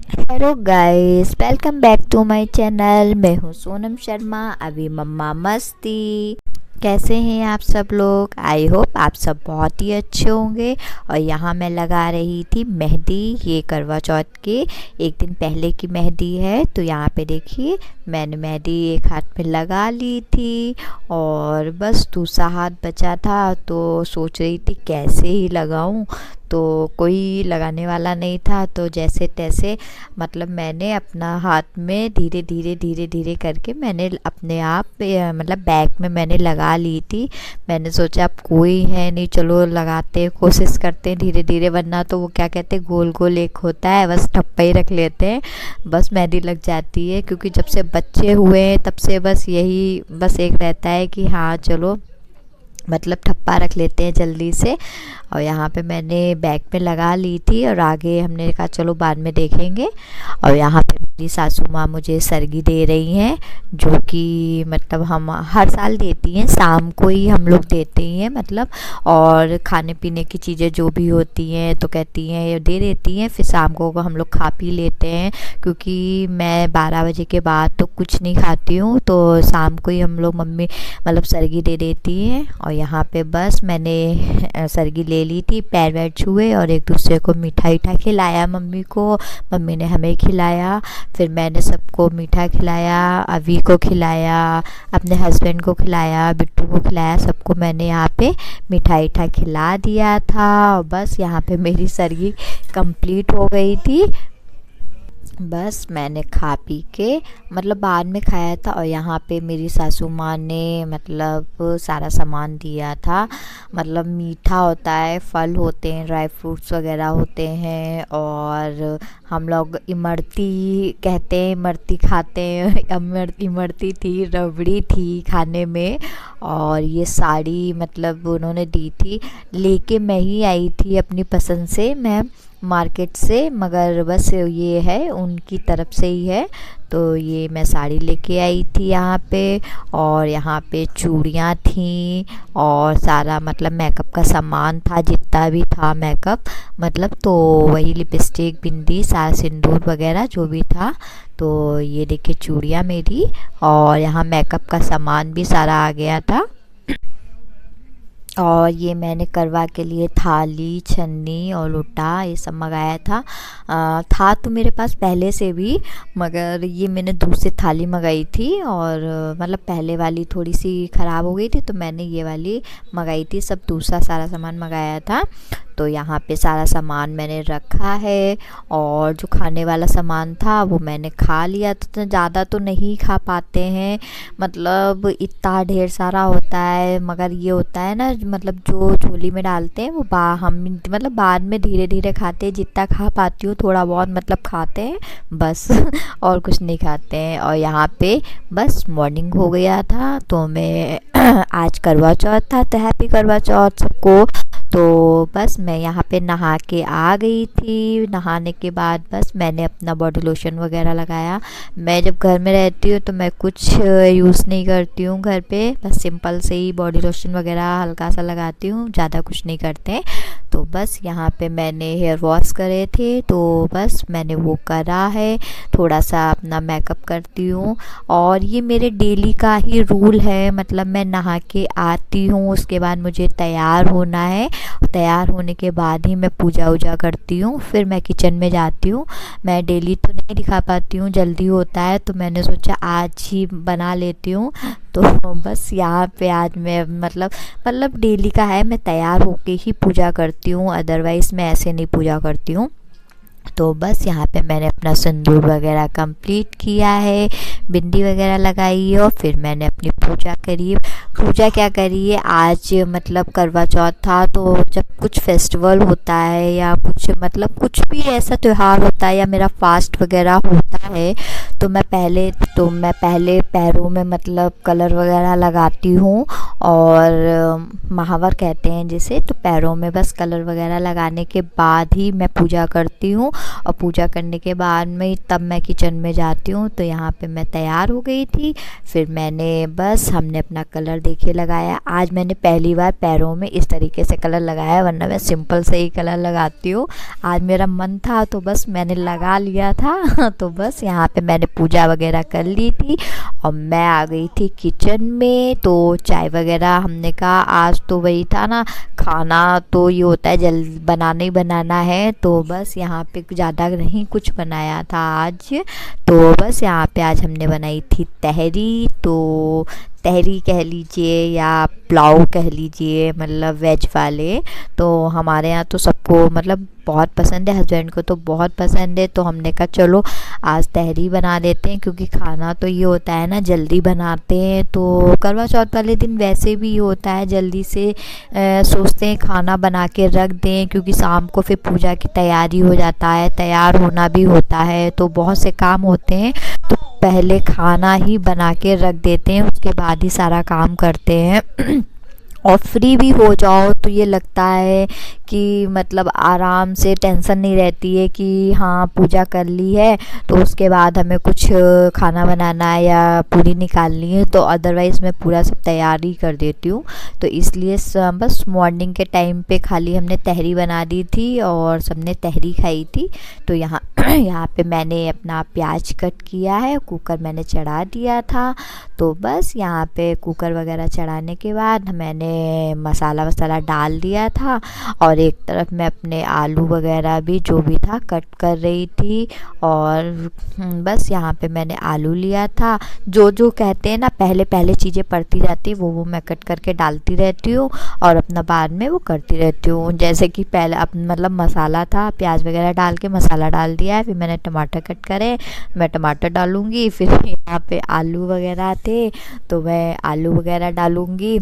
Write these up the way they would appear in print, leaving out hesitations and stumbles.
Hello guys, welcome back to my channel. मैं हूँ सोनम शर्मा। अभी मम्मा मस्ती। कैसे हैं आप सब लोग? आई होप आप सब बहुत ही अच्छे होंगे। और यहाँ मैं लगा रही थी मेहंदी। ये करवा चौथ के एक दिन पहले की मेहंदी है। तो यहाँ पे देखिए, मैंने मेहंदी एक हाथ में लगा ली थी और बस दूसरा हाथ बचा था। तो सोच रही थी कैसे ही लगाऊं, तो कोई लगाने वाला नहीं था। तो जैसे तैसे मतलब मैंने अपना हाथ में धीरे धीरे धीरे धीरे करके मैंने अपने आप मतलब बैग में मैंने लगा ली थी। मैंने सोचा अब कोई है नहीं, चलो लगाते हैं, कोशिश करते हैं धीरे धीरे, वरना तो वो क्या कहते हैं गोल गोल एक होता है, बस ठप्पा ही रख लेते हैं, बस मेहंदी लग जाती है। क्योंकि जब से बच्चे हुए हैं तब से बस यही बस एक रहता है कि हाँ चलो मतलब ठप्पा रख लेते हैं जल्दी से। और यहाँ पे मैंने बैग पे लगा ली थी और आगे हमने कहा चलो बाद में देखेंगे। और यहाँ पे मेरी सासू माँ मुझे सरगी दे रही हैं, जो कि मतलब हम हर साल देती हैं, शाम को ही हम लोग देते ही हैं मतलब। और खाने पीने की चीज़ें जो भी होती हैं तो कहती हैं ये दे देती हैं, फिर शाम को हम लोग खा पी लेते हैं। क्योंकि मैं 12 बजे के बाद तो कुछ नहीं खाती हूँ, तो शाम को ही हम लोग मम्मी मतलब सरगी दे देती हैं। और यहाँ पे बस मैंने सरगी ले ली थी, पैर वैर छुए और एक दूसरे को मीठा वीठा खिलाया मम्मी को, मम्मी ने हमें खिलाया। फिर मैंने सबको मीठा खिलाया, अभी को खिलाया, अपने हस्बैंड को खिलाया, बिट्टू को खिलाया, सबको मैंने यहाँ पे मीठा वीठा खिला दिया था। और बस यहाँ पे मेरी सरगी कंप्लीट हो गई थी। बस मैंने खा पी के मतलब बाद में खाया था। और यहाँ पे मेरी सासू माँ ने मतलब सारा सामान दिया था। मतलब मीठा होता है, फल होते हैं, ड्राई फ्रूट्स वगैरह होते हैं, और हम लोग इमरती कहते हैं, इमरती खाते हैं। इमरती थी, रबड़ी थी खाने में। और ये साड़ी मतलब उन्होंने दी थी, लेके मैं ही आई थी अपनी पसंद से, मैं मार्केट से, मगर बस ये है उनकी तरफ से ही है। तो ये मैं साड़ी लेके आई थी यहाँ पे। और यहाँ पे चूड़ियाँ थी और सारा मतलब मेकअप का सामान था, जितना भी था मेकअप मतलब, तो वही लिपस्टिक, बिंदी, सारा सिंदूर वगैरह जो भी था। तो ये देखिए चूड़ियाँ मेरी, और यहाँ मेकअप का सामान भी सारा आ गया था। और ये मैंने करवा के लिए थाली, छन्नी और लोटा ये सब मंगाया था। था तो मेरे पास पहले से भी, मगर ये मैंने दूसरी थाली मंगाई थी। और मतलब पहले वाली थोड़ी सी ख़राब हो गई थी, तो मैंने ये वाली मंगाई थी। सब दूसरा सारा सामान मंगाया था। तो यहाँ पे सारा सामान मैंने रखा है। और जो खाने वाला सामान था वो मैंने खा लिया। तो ज़्यादा तो नहीं खा पाते हैं, मतलब इतना ढेर सारा होता है, मगर ये होता है ना मतलब जो झोली में डालते हैं वो हम मतलब बाद में धीरे धीरे खाते हैं। जितना खा पाती हूँ थोड़ा बहुत मतलब खाते हैं बस। और कुछ नहीं खाते हैं। और यहाँ पे बस मॉर्निंग हो गया था, तो मैं आज करवा चौथ था, तो हैप्पी करवा चौथ सबको। तो बस मैं यहाँ पे नहा के आ गई थी। नहाने के बाद बस मैंने अपना बॉडी लोशन वगैरह लगाया। मैं जब घर में रहती हूँ तो मैं कुछ यूज़ नहीं करती हूँ घर पे, बस सिंपल से ही बॉडी लोशन वगैरह हल्का सा लगाती हूँ, ज़्यादा कुछ नहीं करते। तो बस यहाँ पे मैंने हेयर वॉश करे थे, तो बस मैंने वो करा है। थोड़ा सा अपना मेकअप करती हूँ। और ये मेरे डेली का ही रूल है, मतलब मैं नहा के आती हूँ, उसके बाद मुझे तैयार होना है। तैयार होने के बाद ही मैं पूजा वूजा करती हूँ, फिर मैं किचन में जाती हूँ। मैं डेली तो नहीं दिखा पाती हूँ, जल्दी होता है, तो मैंने सोचा आज ही बना लेती हूँ। तो बस यहाँ पे आज मैं मतलब डेली का है, मैं तैयार होके ही पूजा करती हूँ, अदरवाइज़ मैं ऐसे नहीं पूजा करती हूँ। तो बस यहाँ पे मैंने अपना सिंदूर वगैरह कंप्लीट किया है, बिंदी वगैरह लगाई है, और फिर मैंने अपनी पूजा करी। पूजा क्या करी है आज, मतलब करवा चौथ था, तो जब कुछ फेस्टिवल होता है या कुछ मतलब कुछ भी ऐसा त्यौहार होता है या मेरा फास्ट वगैरह होता है, तो मैं पहले पैरों में मतलब कलर वगैरह लगाती हूँ। और महावर कहते हैं जिसे, तो पैरों में बस कलर वगैरह लगाने के बाद ही मैं पूजा करती हूँ। और पूजा करने के बाद में तब मैं किचन में जाती हूँ। तो यहाँ पे मैं तैयार हो गई थी। फिर मैंने बस हमने अपना कलर देखिए लगाया। आज मैंने पहली बार पैरों में इस तरीके से कलर लगाया, वरना मैं सिंपल से ही कलर लगाती हूँ। आज मेरा मन था तो बस मैंने लगा लिया था। तो बस यहाँ पे मैंने पूजा वगैरह कर ली थी और मैं आ गई थी किचन में। तो चाय वगैरह हमने कहा आज तो वही था ना, खाना तो ये होता है जल्द बनाना ही बनाना है, तो बस यहाँ पे ज़्यादा नहीं कुछ बनाया था आज। तो बस यहाँ पे आज हमने बनाई थी तहरी। तो तहरी कह लीजिए या पुलाव कह लीजिए, मतलब वेज वाले। तो हमारे यहाँ तो सबको मतलब बहुत पसंद है, हस्बैंड को तो बहुत पसंद है। तो हमने कहा चलो आज तहरी बना देते हैं, क्योंकि खाना तो ये होता है ना जल्दी बनाते हैं। तो करवा चौथ वाले दिन वैसे भी ये होता है जल्दी से सोचते हैं खाना बना के रख दें, क्योंकि शाम को फिर पूजा की तैयारी हो जाता है, तैयार होना भी होता है, तो बहुत से काम होते हैं। तो पहले खाना ही बना के रख देते हैं, उसके बाद ही सारा काम करते हैं। और फ्री भी हो जाओ तो ये लगता है कि मतलब आराम से, टेंशन नहीं रहती है कि हाँ पूजा कर ली है तो उसके बाद हमें कुछ खाना बनाना है या पूरी निकालनी है। तो अदरवाइज़ मैं पूरा सब तैयारी कर देती हूँ। तो इसलिए बस मॉर्निंग के टाइम पे खाली हमने तहरी बना दी थी और सबने तहरी खाई थी। तो यहाँ यहाँ पे मैंने अपना प्याज कट किया है, कुकर मैंने चढ़ा दिया था। तो बस यहाँ पे कुकर वगैरह चढ़ाने के बाद मैंने मसाला वसाला डाल दिया था और एक तरफ मैं अपने आलू वगैरह भी जो भी था कट कर रही थी। और बस यहाँ पे मैंने आलू लिया था, जो जो कहते हैं ना पहले पहले चीज़ें पड़ती जाती है वो मैं कट करके डालती रहती हूँ और अपना बाद में वो करती रहती हूँ। जैसे कि पहले मतलब मसाला था, प्याज वगैरह डाल के मसाला डाल दिया है, फिर मैंने टमाटर कट करे, मैं टमाटर डालूँगी। फिर यहाँ पे आलू वगैरह थे तो मैं आलू वगैरह डालूँगी।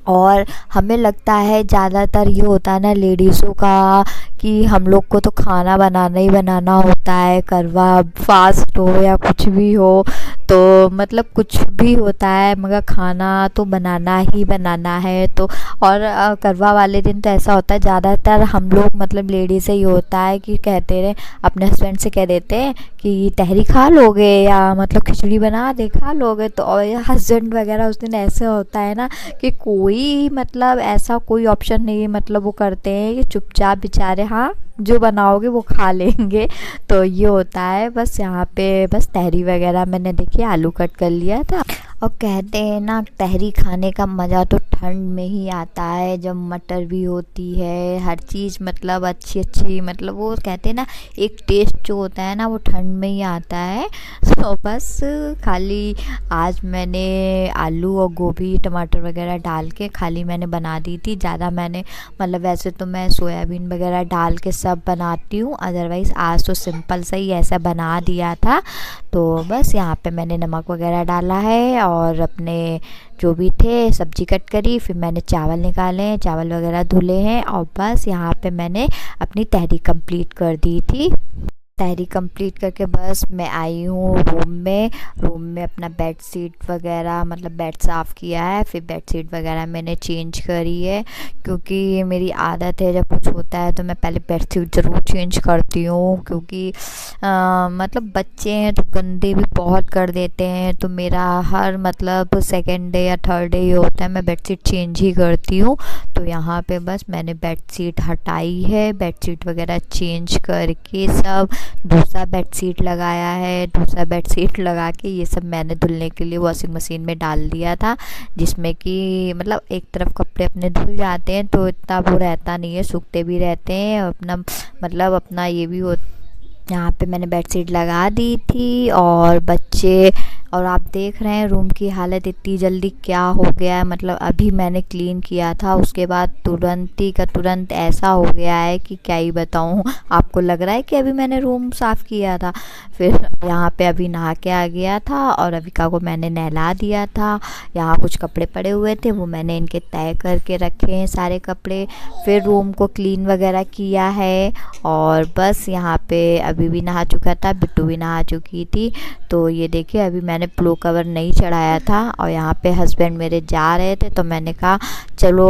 और हमें लगता है ज़्यादातर ये होता है ना लेडीज़ों का कि हम लोग को तो खाना बनाना ही बनाना होता है, करवा फास्ट हो या कुछ भी हो, तो मतलब कुछ भी होता है मगर खाना तो बनाना ही बनाना है। तो और करवा वाले दिन तो ऐसा होता है ज़्यादातर हम लोग मतलब लेडीज़ से ही होता है कि कहते रहे, अपने हस्बैंड से कह देते हैं कि तहरी खा लोगे या मतलब खिचड़ी बना दे खा लोगे। तो और हस्बैंड वगैरह उस दिन ऐसे होता है ना कि कोई मतलब ऐसा कोई ऑप्शन नहीं है, मतलब वो करते हैं कि चुपचाप बेचारे हाँ जो बनाओगे वो खा लेंगे। तो ये होता है। बस यहाँ पे बस तहरी वगैरह मैंने देखिए आलू कट कर लिया था। और कहते हैं ना तहरी खाने का मज़ा तो ठंड में ही आता है, जब मटर भी होती है, हर चीज़ मतलब अच्छी अच्छी, मतलब वो कहते हैं ना एक टेस्ट जो होता है ना वो ठंड में ही आता है। तो बस खाली आज मैंने आलू और गोभी टमाटर वगैरह डाल के खाली मैंने बना दी थी। ज़्यादा मैंने मतलब वैसे तो मैं सोयाबीन वगैरह डाल के सब बनाती हूँ, अदरवाइज़ आज तो सिंपल सा ही ऐसा बना दिया था। तो बस यहाँ पे मैंने नमक वगैरह डाला है और अपने जो भी थे सब्जी कट करी, फिर मैंने चावल निकाले, चावल वगैरह धुले हैं और बस यहाँ पे मैंने अपनी तहरी कंप्लीट कर दी थी। तहरी कंप्लीट करके बस मैं आई हूँ रूम में अपना बेड शीट वगैरह मतलब बेड साफ़ किया है, फिर बेड शीट वगैरह मैंने चेंज करी है, क्योंकि ये मेरी आदत है जब कुछ होता है तो मैं पहले बेड शीट ज़रूर चेंज करती हूँ। क्योंकि मतलब बच्चे हैं तो गंदे भी बहुत कर देते हैं, तो मेरा हर मतलब सेकेंड डे या थर्ड डे ये होता है मैं बेड शीट चेंज ही करती हूँ। तो यहाँ पे बस मैंने बेड शीट हटाई है, बेड शीट वगैरह चेंज करके सब दूसरा बेडशीट लगाया है। दूसरा बेडशीट लगा के ये सब मैंने धुलने के लिए वॉशिंग मशीन में डाल दिया था, जिसमें कि मतलब एक तरफ कपड़े अपने धुल जाते हैं तो इतना वो रहता नहीं है, सूखते भी रहते हैं अपना मतलब अपना ये भी हो। यहाँ पे मैंने बेडशीट लगा दी थी और बच्चे और आप देख रहे हैं रूम की हालत इतनी जल्दी क्या हो गया है। मतलब अभी मैंने क्लीन किया था उसके बाद तुरंत ही का तुरंत ऐसा हो गया है कि क्या ही बताऊँ। आपको लग रहा है कि अभी मैंने रूम साफ़ किया था। फिर यहाँ पे अभी नहा के आ गया था और अविका को मैंने नहला दिया था। यहाँ कुछ कपड़े पड़े हुए थे वो मैंने इनके तय करके रखे हैं सारे कपड़े। फिर रूम को क्लीन वगैरह किया है और बस यहाँ पे अभी भी नहा चुका था, बिट्टू भी नहा चुकी थी। तो ये देखिए अभी मैंने पिलो कवर नहीं चढ़ाया था और यहाँ पे हस्बैंड मेरे जा रहे थे तो मैंने कहा चलो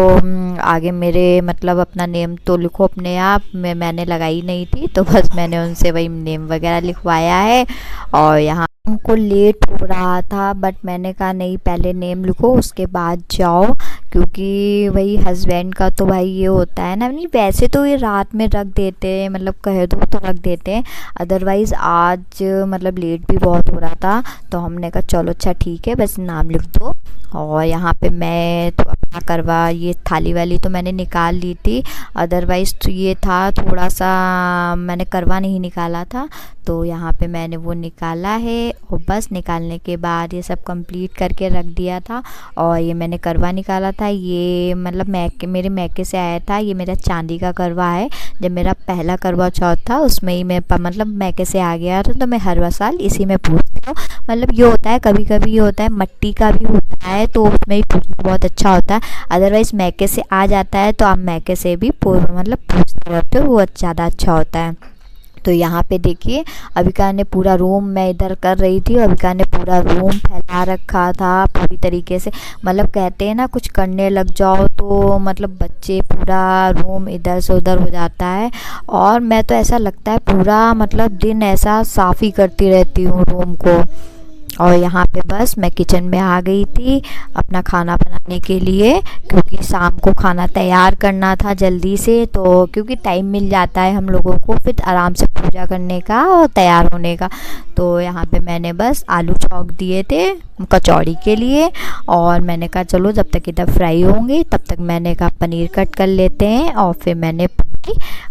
आगे मेरे मतलब अपना नेम तो लिखो अपने आप। मैंने लगाई नहीं थी तो बस मैंने उनसे वही नेम वगैरह लिखवाया है। और यहाँ उनको लेट हो रहा था, बट मैंने कहा नहीं, पहले नेम लिखो उसके बाद जाओ, क्योंकि वही हस्बैंड का तो भाई ये होता है ना। नहीं वैसे तो ये रात में रख देते हैं, मतलब कह दो तो रख देते हैं, अदरवाइज़ आज मतलब लेट भी बहुत हो रहा था, तो हमने कहा चलो अच्छा ठीक है, बस नाम लिख दो। और यहाँ पे मैं तो अपना करवा, ये थाली वाली तो मैंने निकाल ली थी, अदरवाइज़ तो ये था थोड़ा सा मैंने करवा नहीं निकाला था, तो यहाँ पे मैंने वो निकाला है। और बस निकालने के बाद ये सब कंप्लीट करके रख दिया था। और ये मैंने करवा निकाला था, ये मतलब मेरे मैके से आया था, ये मेरा चांदी का करवा है। जब मेरा पहला करवा चौथ था उसमें ही मैं मतलब मैके से आ गया था, तो मैं हर साल इसी में पूछती हूँ। मतलब ये होता है कभी कभी, ये होता है मट्टी का भी होता है तो उसमें ही पूछना बहुत अच्छा होता है, अदरवाइज़ मैके से आ जाता है तो आप मैके से भी मतलब पूछते रहते हो, वो ज़्यादा अच्छा होता है। तो यहाँ पे देखिए अविका ने पूरा रूम, मैं इधर कर रही थी, अविका ने पूरा रूम फैला रखा था पूरी तरीके से। मतलब कहते हैं ना कुछ करने लग जाओ तो मतलब बच्चे पूरा रूम इधर से उधर हो जाता है। और मैं तो ऐसा लगता है पूरा मतलब दिन ऐसा साफ़ ही करती रहती हूँ रूम को। और यहाँ पे बस मैं किचन में आ गई थी अपना खाना बनाने के लिए, क्योंकि शाम को खाना तैयार करना था जल्दी से, तो क्योंकि टाइम मिल जाता है हम लोगों को फिर आराम से पूजा करने का और तैयार होने का। तो यहाँ पे मैंने बस आलू छौंक दिए थे कचौड़ी के लिए, और मैंने कहा चलो जब तक इधर फ्राई होंगे तब तक मैंने कहा पनीर कट कर लेते हैं। और फिर मैंने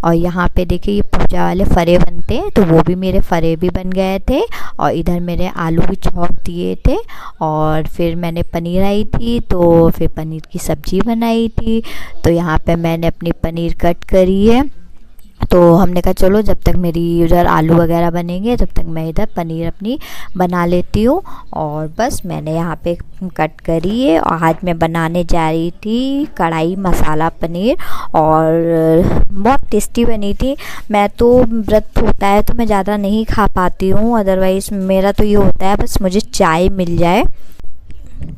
और यहाँ पे देखिए ये पूजा वाले फरे बनते हैं, तो वो भी मेरे फरे भी बन गए थे। और इधर मेरे आलू भी छौंक दिए थे, और फिर मैंने पनीर आई थी तो फिर पनीर की सब्ज़ी बनाई थी। तो यहाँ पे मैंने अपनी पनीर कट करी है, तो हमने कहा चलो जब तक मेरी उधर आलू वगैरह बनेंगे तब तक मैं इधर पनीर अपनी बना लेती हूँ। और बस मैंने यहाँ पे कट करी है, और आज मैं बनाने जा रही थी कढ़ाई मसाला पनीर, और बहुत टेस्टी बनी थी। मैं तो व्रत होता है तो मैं ज़्यादा नहीं खा पाती हूँ, अदरवाइज़ मेरा तो ये होता है बस मुझे चाय मिल जाए।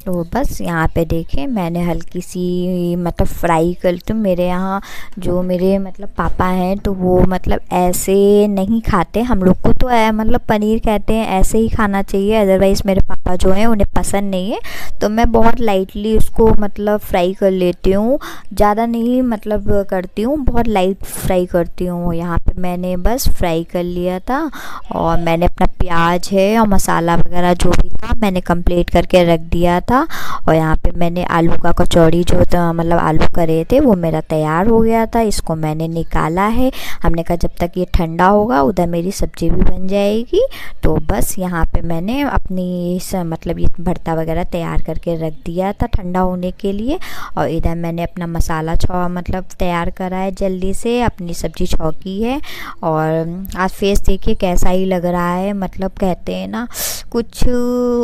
तो बस यहाँ पे देखें मैंने हल्की सी मतलब फ्राई कर, तो मेरे यहाँ जो मेरे मतलब पापा हैं तो वो मतलब ऐसे नहीं खाते, हम लोग को तो मतलब पनीर कहते हैं ऐसे ही खाना चाहिए, अदरवाइज़ मेरे पापा जो हैं उन्हें पसंद नहीं है। तो मैं बहुत लाइटली उसको मतलब फ्राई कर लेती हूँ, ज़्यादा नहीं मतलब करती हूँ, बहुत लाइट फ्राई करती हूँ। यहाँ पे मैंने बस फ्राई कर लिया था, और मैंने अपना प्याज है और मसाला वगैरह जो भी था मैंने कंप्लीट करके रख दिया था। और यहाँ पे मैंने आलू का कचौड़ी जो था मतलब आलू करे थे वो मेरा तैयार हो गया था, इसको मैंने निकाला है। हमने कहा जब तक ये ठंडा होगा उधर मेरी सब्ज़ी भी बन जाएगी। तो बस यहाँ पे मैंने अपनी मतलब ये भरता वगैरह तैयार करके रख दिया था ठंडा होने के लिए, और इधर मैंने अपना मसाला मतलब तैयार करा है जल्दी से, अपनी सब्ज़ी छौंकी है। और आज फेस देखिए कैसा ही लग रहा है, मतलब कहते हैं ना कुछ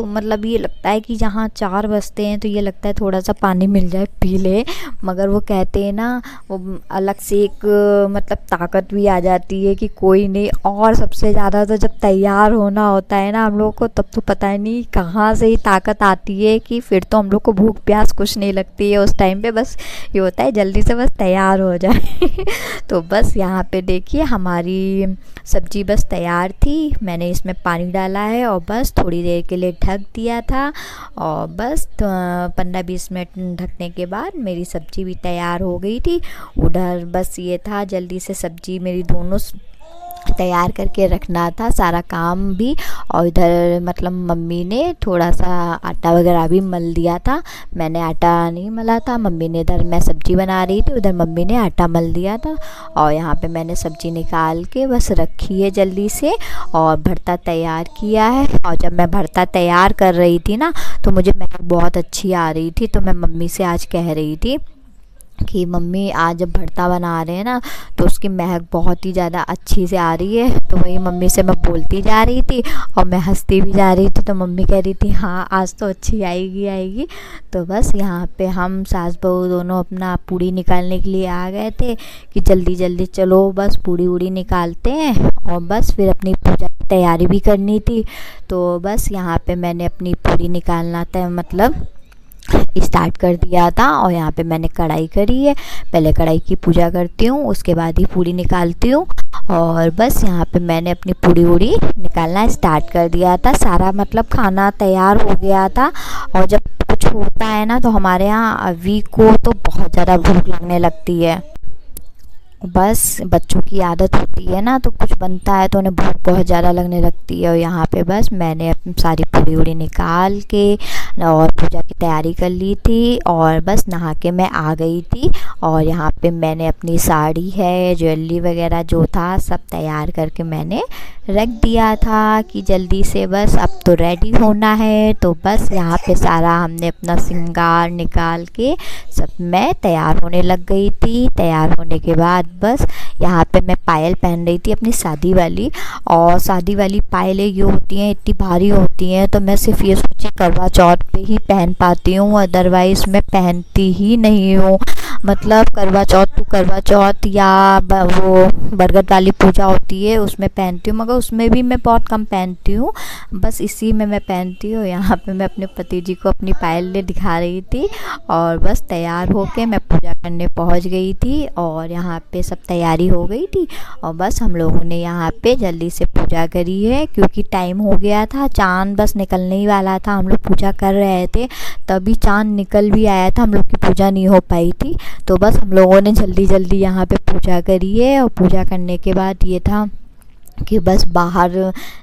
मतलब ये लगता है कि जहाँ 4 बजते हैं तो ये लगता है थोड़ा सा पानी मिल जाए पी ले, मगर वो कहते हैं ना वो अलग से एक मतलब ताकत भी आ जाती है कि कोई नहीं। और सबसे ज़्यादा तो जब तैयार होना होता है ना हम लोग को, तब तो पता ही नहीं कहाँ से ही ताकत आती है कि फिर तो हम लोग को भूख प्यास कुछ नहीं लगती है उस टाइम पे, बस ये होता है जल्दी से बस तैयार हो जाए। तो बस यहाँ पे देखिए हमारी सब्ज़ी बस तैयार थी, मैंने इसमें पानी डाला है और बस थोड़ी देर के लिए ढक दिया था। और बस 15-20 मिनट ढकने के बाद मेरी सब्ज़ी भी तैयार हो गई थी। उधर बस ये था जल्दी से सब्ज़ी मेरी दोनों तैयार करके रखना था सारा काम भी। और इधर मतलब मम्मी ने थोड़ा सा आटा वगैरह भी मल दिया था, मैंने आटा नहीं मला था, मम्मी ने इधर मैं सब्ज़ी बना रही थी उधर मम्मी ने आटा मल दिया था। और यहाँ पे मैंने सब्ज़ी निकाल के बस रखी है जल्दी से, और भरता तैयार किया है। और जब मैं भरता तैयार कर रही थी ना तो मुझे महक बहुत अच्छी आ रही थी, तो मैं मम्मी से आज कह रही थी कि मम्मी आज जब भरता बना रहे हैं ना तो उसकी महक बहुत ही ज़्यादा अच्छी से आ रही है। तो वही मम्मी से मैं बोलती जा रही थी और मैं हंसती भी जा रही थी, तो मम्मी कह रही थी हाँ आज तो अच्छी आएगी आएगी। तो बस यहाँ पे हम सास बहू दोनों अपना पूड़ी निकालने के लिए आ गए थे कि जल्दी जल्दी चलो बस पूड़ी वूड़ी निकालते हैं, और बस फिर अपनी पूजा की तैयारी भी करनी थी। तो बस यहाँ पे मैंने अपनी पूड़ी निकालना था मतलब स्टार्ट कर दिया था। और यहाँ पे मैंने कढ़ाई करी है, पहले कढ़ाई की पूजा करती हूँ उसके बाद ही पूड़ी निकालती हूँ। और बस यहाँ पे मैंने अपनी पूड़ी वूड़ी निकालना स्टार्ट कर दिया था। सारा मतलब खाना तैयार हो गया था। और जब कुछ होता है ना तो हमारे यहाँ अभी को तो बहुत ज़्यादा भूख लगने लगती है। बस बच्चों की आदत होती है ना, तो कुछ बनता है तो उन्हें भूख बहुत ज़्यादा लगने लगती है। और यहाँ पे बस मैंने अपनी सारी पूड़ी वूड़ी निकाल के और पूजा की तैयारी कर ली थी और बस नहा के मैं आ गई थी। और यहाँ पे मैंने अपनी साड़ी है, ज्वेलरी वगैरह जो था सब तैयार करके मैंने रख दिया था कि जल्दी से बस अब तो रेडी होना है। तो बस यहाँ पे सारा हमने अपना श्रृंगार निकाल के सब मैं तैयार होने लग गई थी। तैयार होने के बाद बस यहाँ पे मैं पायल पहन रही थी अपनी शादी वाली। और शादी वाली पायलें ये होती हैं, इतनी भारी होती हैं, तो मैं सिर्फ ये सोची करवा चौथ पे ही पहन पाती हूँ, अदरवाइज़ मैं पहनती ही नहीं हूँ। मतलब करवा चौथ या वो बरगद वाली पूजा होती है उसमें पहनती हूँ, मगर उसमें भी मैं बहुत कम पहनती हूँ। बस इसी में मैं पहनती हूँ। यहाँ पे मैं अपने पति जी को अपनी पायल दिखा रही थी और बस तैयार होके मैं पूजा करने पहुँच गई थी। और यहाँ पे सब तैयारी हो गई थी और बस हम लोगों ने यहाँ पे जल्दी से पूजा करी है क्योंकि टाइम हो गया था, चाँद बस निकलने ही वाला था। हम लोग पूजा कर रहे थे तभी चाँद निकल भी आया था, हम लोग की पूजा नहीं हो पाई थी। तो बस हम लोगों ने जल्दी जल्दी यहाँ पे पूजा करी है। और पूजा करने के बाद ये था कि बस बाहर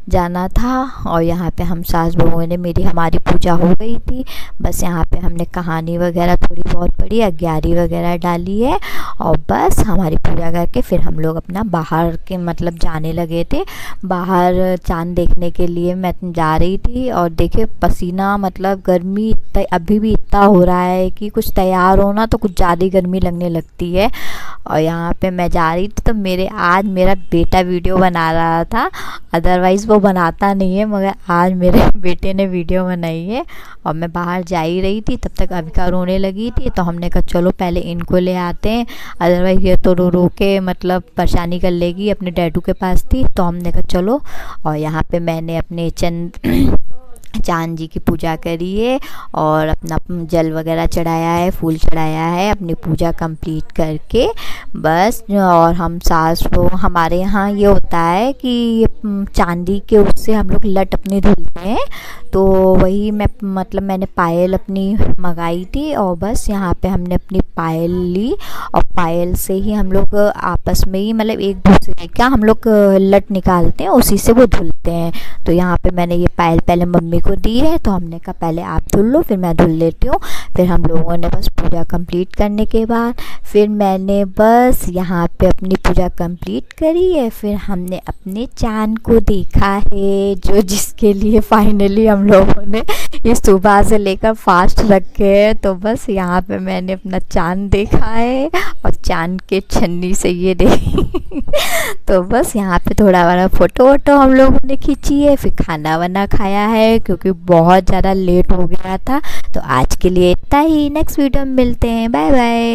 जाना था। और यहाँ पे हम सास बहुओं ने हमारी पूजा हो गई थी। बस यहाँ पे हमने कहानी वगैरह थोड़ी बहुत पढ़ी, अग्यारी वगैरह डाली है और बस हमारी पूजा करके फिर हम लोग अपना बाहर के मतलब जाने लगे थे। बाहर चाँद देखने के लिए मैं जा रही थी और देखे पसीना मतलब गर्मी अभी भी इतना हो रहा है कि कुछ तैयार होना तो कुछ ज़्यादा गर्मी लगने लगती है। और यहाँ पे मैं जा रही थी तो आज मेरा बेटा वीडियो बना रहा था, अदरवाइज़ वो बनाता नहीं है, मगर आज मेरे बेटे ने वीडियो बनाई है। और मैं बाहर जा ही रही थी तब तक अविका रोने लगी थी, तो हमने कहा चलो पहले इनको ले आते हैं, अदरवाइज़ ये तो रो रो के मतलब परेशानी कर लेगी। अपने डैडू के पास थी तो हमने कहा चलो। और यहाँ पे मैंने अपने चाँद जी की पूजा करी है और अपना जल वगैरह चढ़ाया है, फूल चढ़ाया है, अपनी पूजा कंप्लीट करके बस। और हम सास वो हमारे यहाँ ये होता है कि चांदी के उससे हम लोग लट अपनी धुलते हैं, तो वही मैंने पायल अपनी मंगाई थी। और बस यहाँ पे हमने अपनी पायल ली और पायल से ही हम लोग आपस में ही मतलब एक दूसरे का हम लोग लट निकालते हैं, उसी से वो धुलते हैं। तो यहाँ पे मैंने ये पायल पहले मम्मी को दी है, तो हमने कहा पहले आप धुल लो फिर मैं धुल लेती हूँ। फिर हम लोगों ने बस पूजा कंप्लीट करने के बाद फिर मैंने बस यहाँ पे अपनी पूजा कंप्लीट करी है। फिर हमने अपने चाँद को देखा है, जो जिसके लिए फाइनली हम लोगों ने इस सुबह से लेकर फास्ट रखे है। तो बस यहाँ पे मैंने अपना चाँद देखा है और चाँद के छन्नी से ये देखी तो बस यहाँ पे थोड़ा बड़ा फ़ोटो वोटो हम लोगों ने खींची है। फिर खाना वाना खाया है क्योंकि बहुत ज़्यादा लेट हो गया था। तो आज के लिए इतना ही, नेक्स्ट वीडियो में मिलते हैं, बाय बाय।